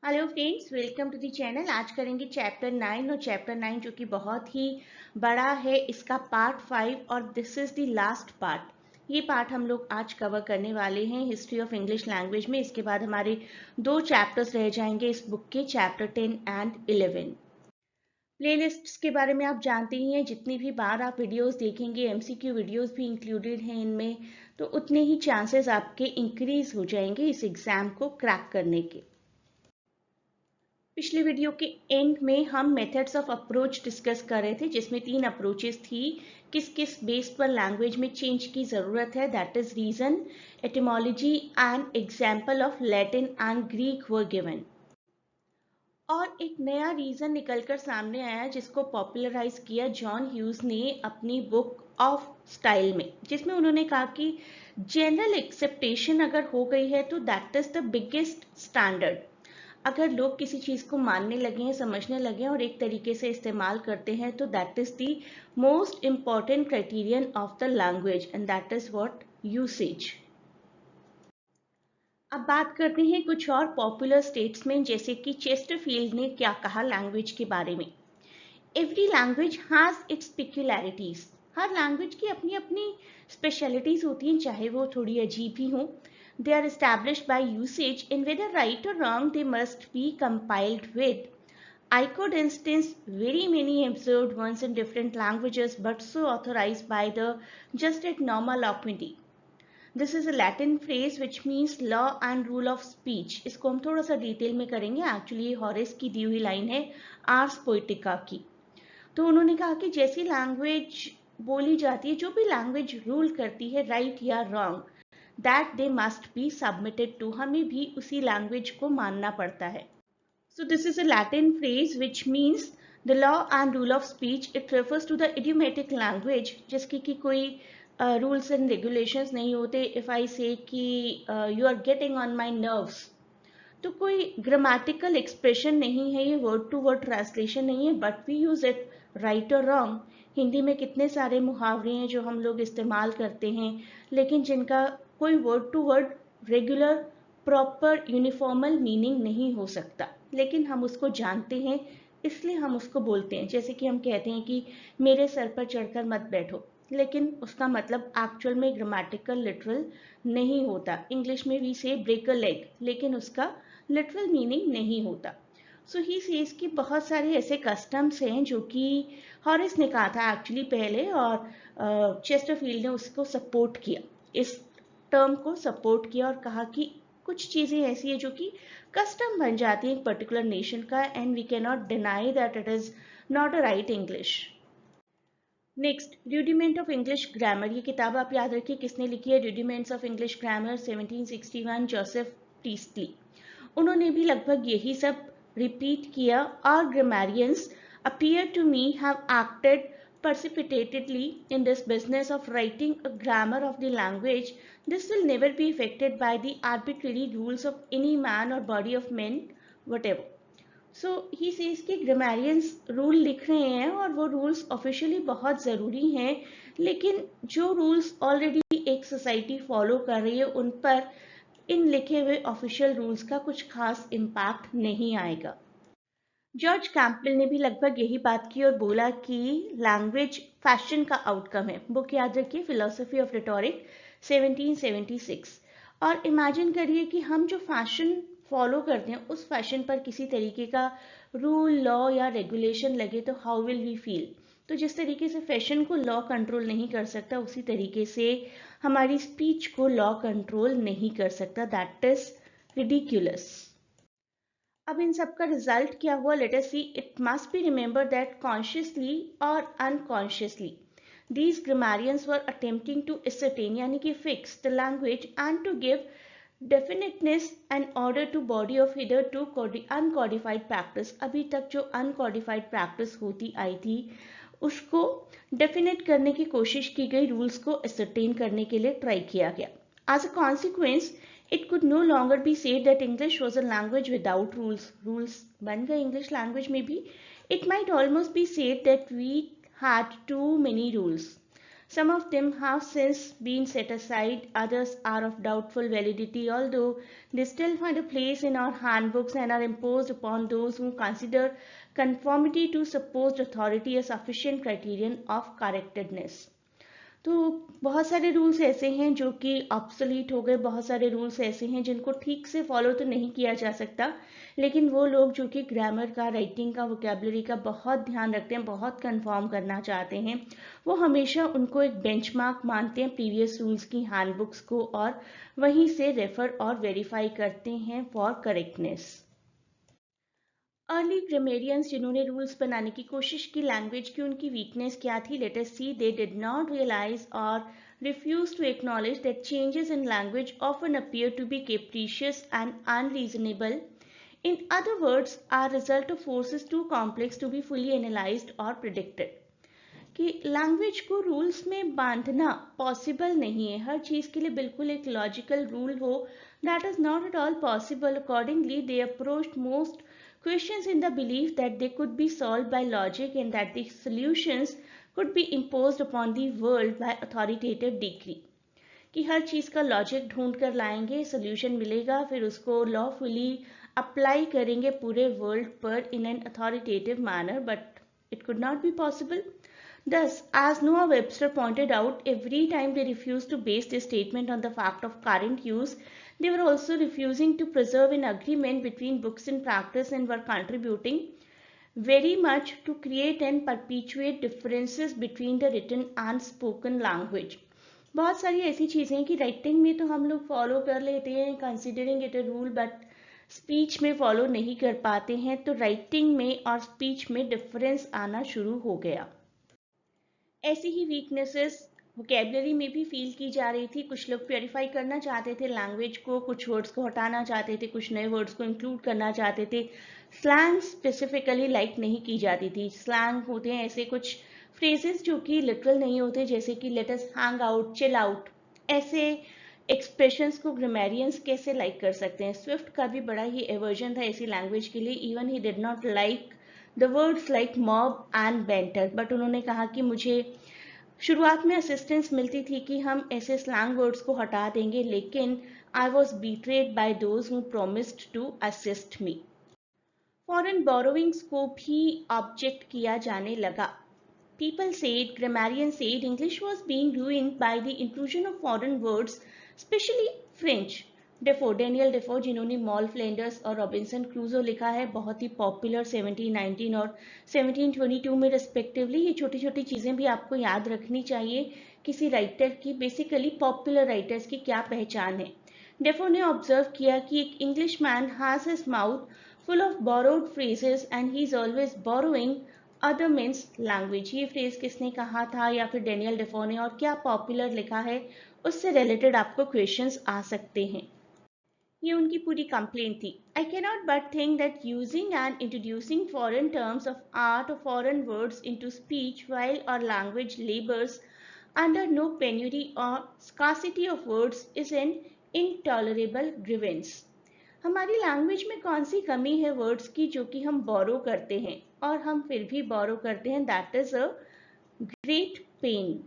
Hello friends, welcome to the channel. आज करेंगे chapter 9 और चैप्टर 9 जो कि बहुत ही बड़ा है, इसका पार्ट 5 और this is the last part. ये पार्ट हम लोग आज कवर करने वाले हैं हिस्ट्री ऑफ इंग्लिश लैंग्वेज में। इसके बाद हमारे दो चैप्टर्स रह जाएंगे इस बुक के, चैप्टर 10 एंड 11। प्लेलिस्ट्स के बारे में आप जानते ही हैं, जितनी भी बार आप वीडियोस देखेंगे एमसीक्यू वीडियोस भी इंक्लूडेड हैं इनमें, तो उतने ही चांसेस आपके इंक्रीज हो जाएंगे इस एग्जाम को क्रैक करने के। पिछले वीडियो के एंड में हम मेथड्स ऑफ अप्रोच डिस्कस कर रहे थे, जिसमें 3 अप्रोचेस थी। किस किस बेस पर लैंग्वेज में चेंज की जरूरत है, that is reason, etymology and example of Latin and Greek were given. और एक नया रीजन निकलकर सामने आया जिसको पॉपुलराइज किया जॉन ह्यूज ने अपनी बुक ऑफ स्टाइल में, जिसमें उन्होंने कहा कि जनरल एक्सेप्टेशन अगर हो गई है तो that is the biggest standard. अगर लोग किसी चीज को मानने लगे हैं, समझने लगे हैं और एक तरीके से इस्तेमाल करते हैं, तो that is the most important criterion of the language and that is what usage. अब बात करते हैं कुछ और पॉपुलर स्टेट्समैन, जैसे कि चेस्टरफील्ड ने क्या कहा लैंग्वेज के बारे में। Every language has its peculiarities. हर लैंग्वेज की अपनी अपनी स्पेशलिटीज होती हैं, चाहे वो थोड़ी अजीब ही हो। They are established by usage, and whether right or wrong, they must be compiled with. I could instance very many observed ones in different languages, but so authorized by the just at normal loquacity. This is a Latin phrase which means law and rule of speech. इसको हम थोड़ा सा detail में करेंगे। Actually ये Horace की दी हुई line है, आर्स पोइटिका की। तो उन्होंने कहा कि जैसी लैंग्वेज बोली जाती है, जो भी लैंग्वेज रूल करती है, राइट या wrong, that they must be submitted to, हमें भी उसी लैंग्वेज को मानना पड़ता है। So this is a Latin phrase which means the law and rule of speech. It refers to the idiomatic language जिसकी की कोई rules and regulations नहीं होते। If I say कि you are getting on my nerves, तो कोई grammatical expression नहीं है, ये वर्ड टू वर्ड ट्रांसलेशन नहीं है, but we use it right और रॉन्ग। हिंदी में कितने सारे मुहावरे हैं जो हम लोग इस्तेमाल करते हैं, लेकिन जिनका कोई word to word regular proper uniformal meaning नहीं हो सकता, लेकिन हम उसको जानते हैं, इसलिए हम उसको बोलते हैं। जैसे कि हम कहते हैं कि मेरे सर पर चढ़कर मत बैठो, लेकिन उसका मतलब एक्चुअल में ग्रामेटिकल लिटरल नहीं होता। इंग्लिश में भी से ब्रेक अ लेग, लेकिन उसका लिटरल मीनिंग नहीं होता। सो ही सेज कि बहुत सारे ऐसे कस्टम्स हैं जो कि हॉरिस ने कहा था एक्चुअली पहले, और चेस्टरफील्ड ने उसको सपोर्ट किया, इस टर्म को सपोर्ट किया और कहा कि कुछ चीजें ऐसी है जो कि कस्टम बन जाती है एक पर्टिकुलर नेशन का, and we can not deny that it is not a right English. Next, rudiment of English grammar. ये किताब आप याद रखिए किसने लिखी है, rudiments of English grammar 1761, Joseph टीस्ली। उन्होंने भी लगभग यही सब रिपीट किया। और grammarians appear to me have acted precipitately in this business of writing a grammar of the language. This will never be affected by the arbitrary rules of any man or body of men, whatever. So he says कि grammarians rule लिख रहे हैं और वो rules officially बहुत ज़रूरी हैं, लेकिन जो रूल्स ऑलरेडी एक सोसाइटी फॉलो कर रही है उन पर इन लिखे हुए ऑफिशियल रूल्स का कुछ खास इम्पैक्ट नहीं आएगा। जॉर्ज कैंपबेल ने भी लगभग यही बात की और बोला कि लैंग्वेज फैशन का आउटकम है। बुक याद रखिए, फिलोसफी ऑफ रिटोरिक 1776। और इमेजिन करिए कि हम जो फैशन फॉलो करते हैं उस फैशन पर किसी तरीके का रूल, लॉ या रेगुलेशन लगे तो हाउ विल वी फील। तो जिस तरीके से फैशन को लॉ कंट्रोल नहीं कर सकता, उसी तरीके से हमारी स्पीच को लॉ कंट्रोल नहीं कर सकता। That is ridiculous. अब इन सब का रिजल्ट क्या हुआ, let us see. It must be remember that consciously और unconsciously these grammarians were attempting to ascertain यानी कि fix the language and to give definiteness and order to body of hitherto uncodified practice। अभी तक जो uncodified practice होती आई थी उसको definite करने की कोशिश की गई, रूल्स को ascertain करने के लिए ट्राई किया गया। As a consequence, it could no longer be said that English was a language without rules. Rules बन गए English language में भी। It might almost be said that we had too many rules. Some of them have since been set aside, others are of doubtful validity, although they still find a place in our handbooks and are imposed upon those who consider conformity to supposed authority a sufficient criterion of correctness. तो बहुत सारे rules ऐसे हैं जो कि obsolete हो गए, बहुत सारे रूल्स ऐसे हैं जिनको ठीक से फॉलो तो नहीं किया जा सकता, लेकिन वो लोग जो कि ग्रामर का, राइटिंग का, वोकेबलरी का बहुत ध्यान रखते हैं, बहुत कंफर्म करना चाहते हैं, वो हमेशा उनको एक बेंचमार्क मानते हैं प्रीवियस रूल्स की हैंडबुक्स को, और वहीं से रेफर और वेरीफाई करते हैं फॉर करेक्टनेस। अर्ली ग्रामेरियंस जिन्होंने रूल्स बनाने की कोशिश की लैंग्वेज की, उनकी वीकनेस क्या थी? Let us see. They did not realize और refuse to acknowledge that changes in language often appear to be capricious and unreasonable. In other words, are result of forces too complex to be fully analyzed or predicted. कि language को rules में बांधना possible नहीं है, हर चीज के लिए बिल्कुल एक लॉजिकल रूल हो, that is not at all possible. Accordingly they approached most questions in the belief that they could be solved by logic and that the solutions could be imposed upon the world by authoritative decree. कि हर चीज का logic ढूंढ कर लाएंगे, solution मिलेगा, फिर उसको lawfully apply करेंगे पूरे वर्ल्ड पर in an authoritative manner, but it could not be possible. Thus, as Noah Webster pointed out, every time they refused to base their statement on the fact of current use, they were also refusing to preserve an agreement between books and practice and were contributing very much to create and perpetuate differences between the written and spoken language. बहुत सारी ऐसी चीजें हैं कि writing में तो हम लोग फॉलो कर लेते हैं considering it a rule, but speech में फॉलो नहीं कर पाते हैं, तो राइटिंग में और स्पीच में डिफरेंस आना शुरू हो गया. ऐसी ही वीकनेसेस वोकेबलरी में भी फील की जा रही थी. कुछ लोग प्योरीफाई करना चाहते थे लैंग्वेज को, कुछ वर्ड्स को हटाना चाहते थे, कुछ नए वर्ड्स को इंक्लूड करना चाहते थे. स्लैंग स्पेसिफिकली लाइक नहीं की जाती थी. स्लैंग होते हैं ऐसे कुछ फ्रेजेस जो कि लिटरल नहीं होते, जैसे कि let us hang out, chill out, ऐसे एक्सप्रेशंस को ग्रामेरियंस कैसे लाइक कर सकते हैं? स्विफ्ट का भी बड़ा ही एवर्जन था ऐसी लैंग्वेज के लिए. Even he did not like the words like mob and banter, but उन्होंने कहा कि मुझे शुरुआत में असिस्टेंस मिलती थी कि हम ऐसे स्लैंग वर्ड्स को हटा देंगे, लेकिन I was betrayed by those who promised to assist me. Foreign borrowings को भी ऑब्जेक्ट किया जाने लगा. People said, grammarians said, English was being ruined by the intrusion of foreign words, especially French. Dafoe, Daniel Dafoe, जिन्होंने mall Flanders और Robinson क्रूजो लिखा है, बहुत ही पॉपुलर 1719 और 1722 में रिस्पेक्टिवली. ये छोटी छोटी चीज़ें भी आपको याद रखनी चाहिए किसी राइटर की, बेसिकली पॉपुलर राइटर्स की क्या पहचान है. डेफो ने ऑब्जर्व किया कि एक English man has his mouth full of borrowed phrases and he is always borrowing other means language. ये फ्रेज किसने कहा था? या फिर डेनियल डेफो ने. और क्या पॉपुलर लिखा है, उससे रिलेटेड आपको क्वेश्चंस आ सकते हैं. ये उनकी पूरी कंप्लेंट थी. I cannot but think that using and introducing foreign terms of art और foreign words into speech while our language labors under no penury or scarcity of words is an intolerable grievance. हमारी language में कौन सी कमी है words की जो कि हम बोरो करते हैं, और हम फिर भी बोरो करते हैं. That is a great pen.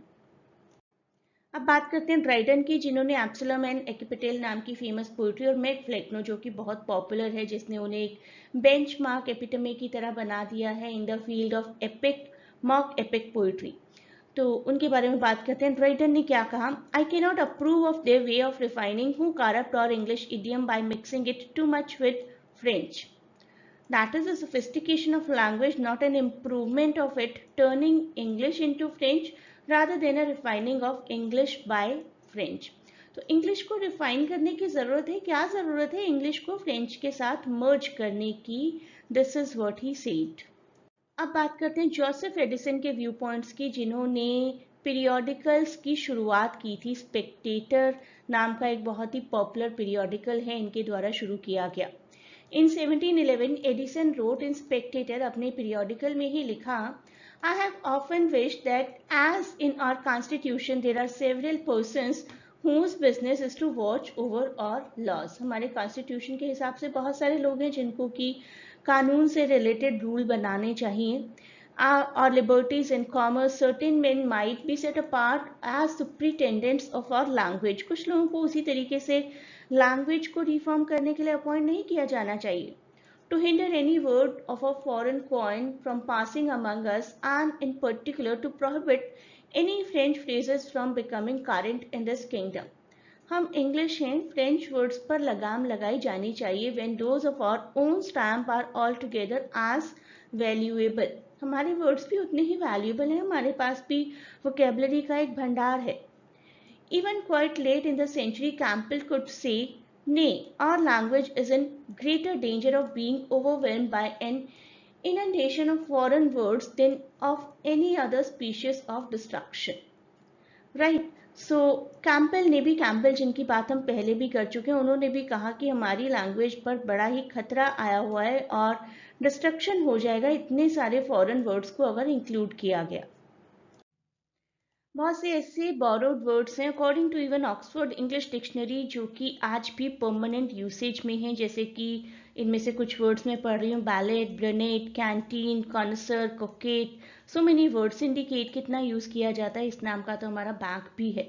अब बात करते हैं ड्राइडन की, जिन्होंने एब्सलम एंड एकिपेटेल नाम की फेमस पोइट्री, और मैक फ्लेक्नो जो कि बहुत पॉपुलर है, जिसने उन्हें एक बेंचमार्क एपिटमी की तरह बना दिया है in the field of epic mock epic poetry. तो उनके बारे में बात करते हैं. ड्राइडन ने क्या कहा? I can not approve of their way of refining who corrupt our English idiom by mixing it too much with French. That is a sophistication of language, not an improvement of it, turning English into French rather than a refining of English by French. तो English को refine करने की जरूरत है. क्या जरूरत है? English को फ्रेंच के साथ मर्ज करने की. This is what he said. अब बात करते हैं जोसेफ एडिसन के व्यू पॉइंट्स की, जिन्होंने पीरियोडिकल्स की शुरुआत की थी. स्पेक्टेटर नाम का एक बहुत ही पॉपुलर पीरियोडिकल है, इनके द्वारा शुरू किया गया. In 1711, Edison wrote in Spectator, अपने periodical में ही लिखा, I have often wished that as in our constitution there are several persons whose business is to watch over our laws. हमारे constitution के हिसाब से बहुत सारे लोग हैं जिनको कि कानून से related rule बनाने चाहिए. or liberties in commerce, certain men might be set apart as superintendents of our language. कुछ लोगों को उसी तरीके से language को रिफॉर्म करने के लिए अपॉइंट नहीं किया जाना चाहिए. To hinder any word of a foreign coin from passing among us, and in particular to prohibit any French phrases from becoming current in this kingdom. हम इंग्लिश हैं, फ्रेंच वर्ड्स पर लगाम लगाई जानी चाहिए when those of our own stamp are altogether as valuable. हमारे words भी उतने ही वैल्यूएबल हैं, हमारे पास भी वोकेबलरी का एक भंडार है. Even quite late in the century, Campbell could say, nay, our language is in greater danger of being overwhelmed by an inundation of foreign words than of any other species of destruction. Right. So Campbell जिनकी बात हम पहले भी कर चुके हैं, उन्होंने भी कहा कि हमारी लैंग्वेज पर बड़ा ही खतरा आया हुआ है और डिस्ट्रक्शन हो जाएगा इतने सारे फॉरेन वर्ड्स को अगर इंक्लूड किया गया. बहुत से ऐसे बोरोड वर्ड्स हैं according to even Oxford English dictionary जो कि आज भी परमानेंट यूसेज में हैं, जैसे कि इनमें से कुछ वर्ड्स मैं पढ़ रही हूँ: ballet, brunette, canteen, concierge, coquette. So many words indicate कितना यूज किया जाता है. इस नाम का तो हमारा बैंक भी है.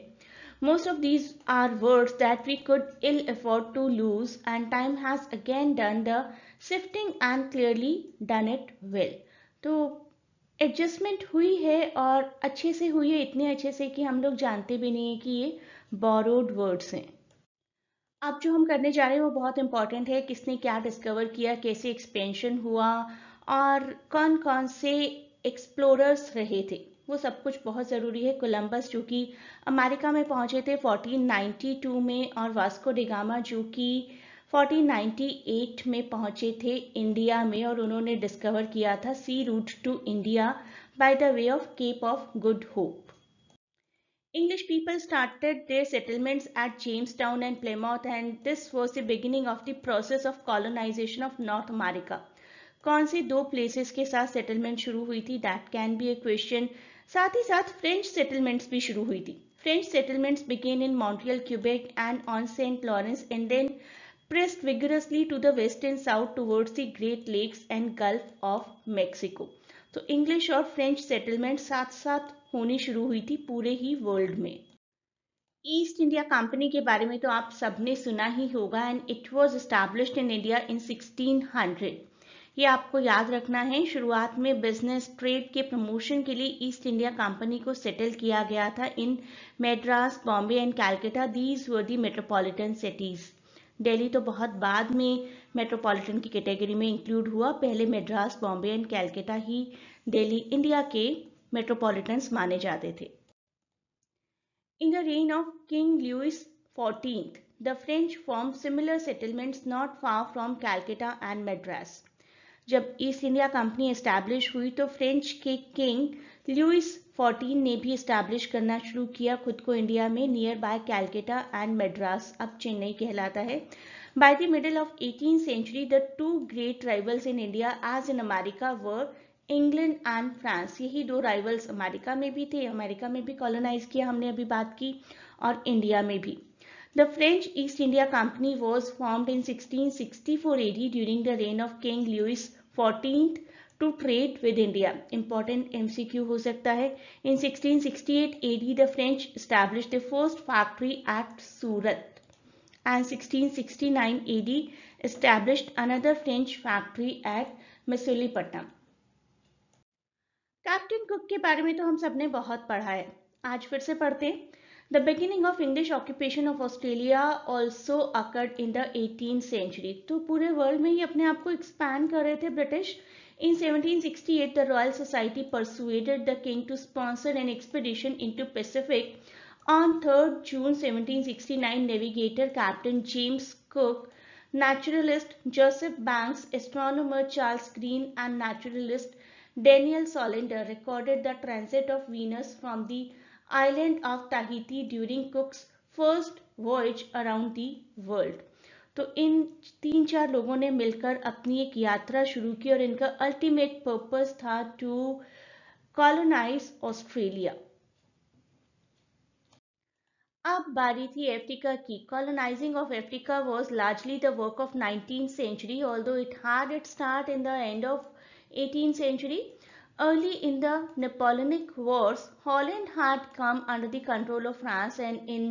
Most of these are words that we could ill afford to lose, and time has again done the sifting and clearly done it well. तो एडजस्टमेंट हुई है और अच्छे से हुई है, इतने अच्छे से कि हम लोग जानते भी नहीं है कि ये बोरोड वर्ड्स हैं. अब जो हम करने जा रहे हैं वो बहुत इंपॉर्टेंट है. किसने क्या डिस्कवर किया, कैसे एक्सपेंशन हुआ और कौन कौन से एक्सप्लोरर्स रहे थे, वो सब कुछ बहुत ज़रूरी है. कोलंबस जो कि अमेरिका में पहुंचे थे 1492 में, और वास्को डी गामा जो कि 1498 में पहुंचे थे इंडिया में, और उन्होंने डिस्कवर किया था sea route to India by the way of Cape of Good Hope. English people started their settlements at Jamestown and Plymouth, and this was the beginning of the process of colonization of North America. कौन सी दो places के साथ settlement शुरू हुई थी, that can be a question. साथ ही साथ फ्रेंच सेटलमेंट्स भी शुरू हुई थी. French settlements begin in Montreal, Quebec and on Saint Lawrence and then pressed vigorously to the west and south towards the Great Lakes and Gulf of Mexico. तो English और French settlement साथ साथ होनी शुरू हुई थी पूरे ही वर्ल्ड में. ईस्ट इंडिया कंपनी के बारे में तो आप सबने सुना ही होगा, and it was established in India in 1600. ये आपको याद रखना है. शुरुआत में बिजनेस ट्रेड के प्रमोशन के लिए ईस्ट इंडिया कंपनी को सेटल किया गया था in Madras, Bombay and Calcutta. These were the metropolitan cities. Delhi तो बहुत बाद में मेट्रोपॉलिटन की कैटेगरी में इंक्लूड हुआ. पहले मेड्रास, बॉम्बे एंड कैलकाटा ही दिल्ली इंडिया के मेट्रोपॉलिटन्स माने जाते थे. In the reign of King Louis XIV, the French form similar settlements not far from Calcutta and Madras. जब ईस्ट इंडिया कंपनी एस्टैब्लिश हुई तो फ्रेंच के किंग लुइस XIV ने भी एस्टैब्लिश करना शुरू किया खुद को इंडिया में near by Calcutta and Madras, अब चेन्नई कहलाता है. By the middle of 18th century, the two great rivals in India as in America were England and France. यही दो राइवल्स अमेरिका में भी थे, अमेरिका में भी कॉलोनाइज किया हमने अभी बात की, और इंडिया में भी. The French East India Company was formed in 1664 AD during the reign of King Louis XIV to trade with India. Important MCQ हो सकता है. In 1668 AD, the French established the first factory at Surat, and 1669 AD established another French factory at Masulipatam. Captain cook के बारे में तो हम सबने बहुत पढ़ा है, आज फिर से पढ़ते हैं. The beginning of English occupation of Australia also occurred in the 18th century. तो पूरे वर्ल्ड में ही अपने आप को एक्सपैंड कर रहे थे British. In 1768, the Royal Society persuaded the king to sponsor an expedition into Pacific. On 3rd June 1769, navigator Captain James Cook, naturalist Joseph Banks, astronomer Charles Green, and naturalist Daniel Solander recorded the transit of Venus from the island of Tahiti during Cook's first voyage around the world. तो इन 3-4 लोगों ने मिलकर अपनी एक यात्रा शुरू की और इनका अल्टीमेट पर्पस था टू कॉलोनाइज ऑस्ट्रेलिया. अब बारी थी अफ्रीका की. Colonising of Africa was largely the work of 19th century, although it had its start in the end of 18th century. Early in the Napoleonic Wars, Holland had come under the control of France, and in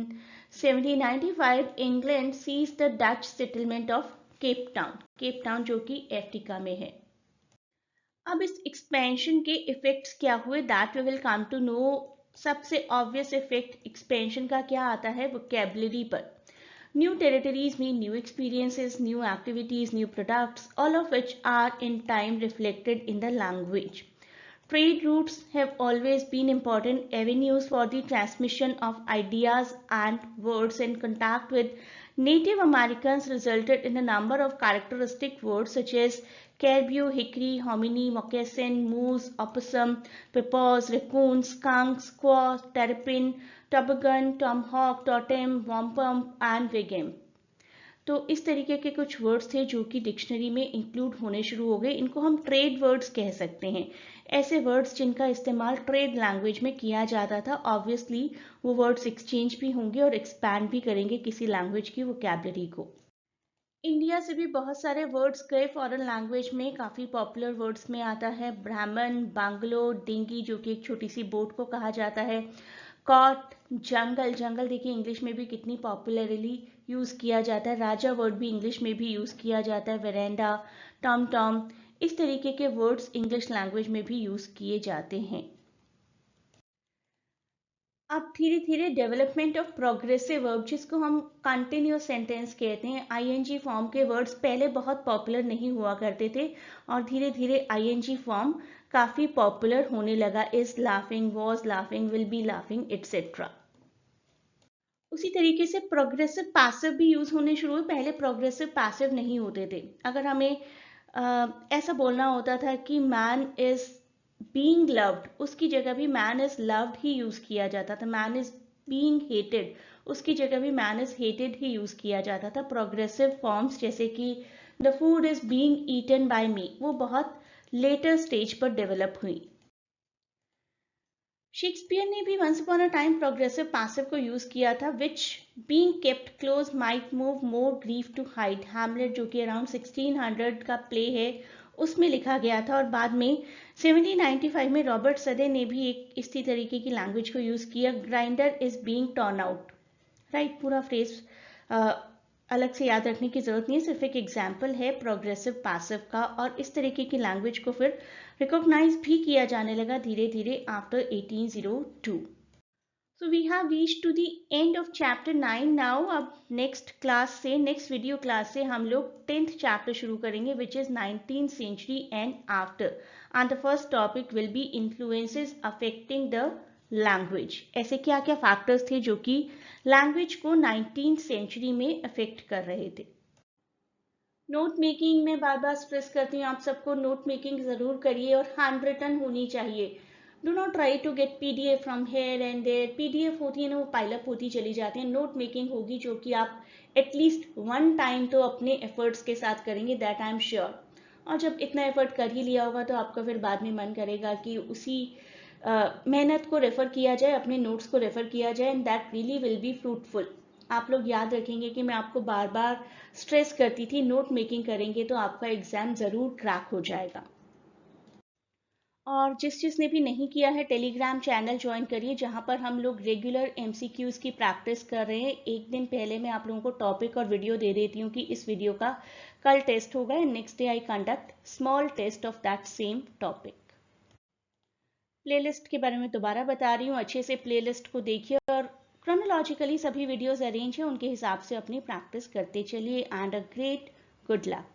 1795 England seized the Dutch settlement of Cape Town. Cape Town जो कि Africa में है। अब इस expansion के effects क्या हुए, that we will come to know. सबसे ऑब्वियस इफेक्ट एक्सपेंशन का क्या आता है, वोकैबुलरी पर। New territories mean new experiences, new activities, new products, all of which are in time reflected in the language. Trade routes have always been important avenues for the transmission of ideas and words, and contact with Native Americans resulted in a number of characteristic words such as caribou, hickory, hominy, moccasin, moose, opossum, papoose, raccoon, skunk, squaw, terrapin, toboggan, tomahawk, totem, wampum and wigwam. तो इस तरीके के कुछ words थे जो कि dictionary में include होने शुरू हो गए। इनको हम ट्रेड वर्ड्स कह सकते हैं, ऐसे वर्ड्स जिनका इस्तेमाल ट्रेड लैंग्वेज में किया जाता था। ऑब्वियसली वो वर्ड्स एक्सचेंज भी होंगे और एक्सपैंड भी करेंगे किसी लैंग्वेज की वोकैबुलरी को। इंडिया से भी बहुत सारे वर्ड्स गए फॉरेन लैंग्वेज में। काफ़ी पॉपुलर वर्ड्स में आता है ब्राह्मण, बांग्लो, डिंगी जो कि एक छोटी सी बोट को कहा जाता है, कॉट, जंगल। जंगल देखिए इंग्लिश में भी कितनी पॉपुलरली यूज़ किया जाता है। राजा वर्ड भी इंग्लिश में भी यूज़ किया जाता है, वेरेंडा, टॉम टॉम, इस तरीके के वर्ड्स इंग्लिश लैंग्वेज में भी यूज़ किए जाते हैं। अब धीरे धीरे डेवलपमेंट ऑफ प्रोग्रेसिव वर्ब, जिसको हम कंटिन्यूअस सेंटेंस कहते हैं, आईएनजी फॉर्म के वर्ड्स पहले बहुत पॉपुलर नहीं हुआ करते थे और धीरे धीरे आईएनजी फॉर्म काफी पॉपुलर होने लगा। Is laughing, was laughing, will be laughing, etcetera. उसी तरीके से प्रोग्रेसिव पैसिव भी यूज होने शुरू हुए। पहले प्रोग्रेसिव पैसिव नहीं होते थे। अगर हमें ऐसा बोलना होता था कि मैन इज बीइंग लव्ड, उसकी जगह भी man is loved he use किया जाता था। मैन इज बीइंग हेटेड, उसकी जगह भी मैन इज हेटेड ही यूज किया जाता था। प्रोग्रेसिव फॉर्म्स जैसे कि the food is being eaten by me, वो बहुत लेटर स्टेज पर डेवलप हुई। शेक्सपियर ने भी once upon a time progressive passive को यूज किया था, which being kept close might move more grief to hide. Hamlet जो कि अराउंड 1600 का प्ले है, उसमें लिखा गया था। और बाद में 1795 में रॉबर्ट सदे ने भी एक इसी तरीके की लैंग्वेज को यूज किया, grinder is being turn out. Right, पूरा फ्रेज अलग से याद रखने की जरूरत नहीं है, सिर्फ एक एग्जाम्पल है प्रोग्रेसिव पैसिव का। और इस तरीके की लैंग्वेज को फिर रिकॉग्नाइज भी किया जाने लगा धीरे धीरे after 1802। So we have reached to the end of chapter 9 now. अब नेक्स्ट क्लास से, नेक्स्ट वीडियो क्लास से हम लोग 10th चैप्टर शुरू करेंगे, which is 19th century and after. And the first topic will be influences affecting the language. ऐसे क्या क्या फैक्टर्स थे जो कि लैंग्वेज को 19th सेंचुरी में अफेक्ट कर रहे थे। नोट मेकिंग में बार बार स्ट्रेस करती हूँ आप सबको, नोट मेकिंग जरूर करिए और हैंड रिटन होनी चाहिए। Do not try to get PDF from here and there. PDF होती है ना, वो पाइलअप होती चली जाती है। नोट मेकिंग होगी जो कि आप एटलीस्ट वन टाइम तो अपने एफर्ट्स के साथ करेंगे, दैट आई एम श्योर। और जब इतना एफर्ट कर ही लिया होगा तो आपका फिर बाद में मन करेगा कि उसी मेहनत को रेफर किया जाए, अपने नोट्स को रेफर किया जाए, and that really will be fruitful. आप लोग याद रखेंगे कि मैं आपको बार बार स्ट्रेस करती थी, नोट मेकिंग करेंगे तो आपका एग्जाम जरूर क्रैक हो जाएगा। और जिसने भी नहीं किया है, टेलीग्राम चैनल ज्वाइन करिए जहां पर हम लोग रेगुलर एमसीक्यूज की प्रैक्टिस कर रहे हैं। एक दिन पहले मैं आप लोगों को टॉपिक और वीडियो दे देती हूँ कि इस वीडियो का कल टेस्ट होगा, and next day I conduct small test of that same topic. Playlist के बारे में दोबारा बता रही हूँ, अच्छे से प्लेलिस्ट को देखिए और क्रोनोलॉजिकली सभी वीडियोस अरेंज है, उनके हिसाब से अपनी प्रैक्टिस करते चलिए। And a great good luck.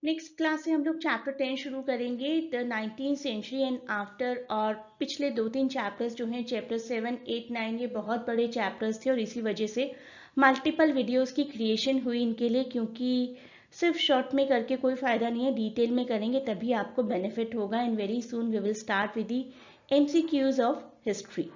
Next class से हम लोग चैप्टर 10 शुरू करेंगे, the 19th century and after. और पिछले 2-3 चैप्टर्स जो हैं, चैप्टर 7, 8, 9, ये बहुत बड़े चैप्टर्स थे और इसी वजह से मल्टीपल वीडियोस की क्रिएशन हुई इनके लिए, क्योंकि सिर्फ शॉर्ट में करके कोई फायदा नहीं है, डिटेल में करेंगे तभी आपको बेनिफिट होगा। And very soon we will start with the MCQs of history.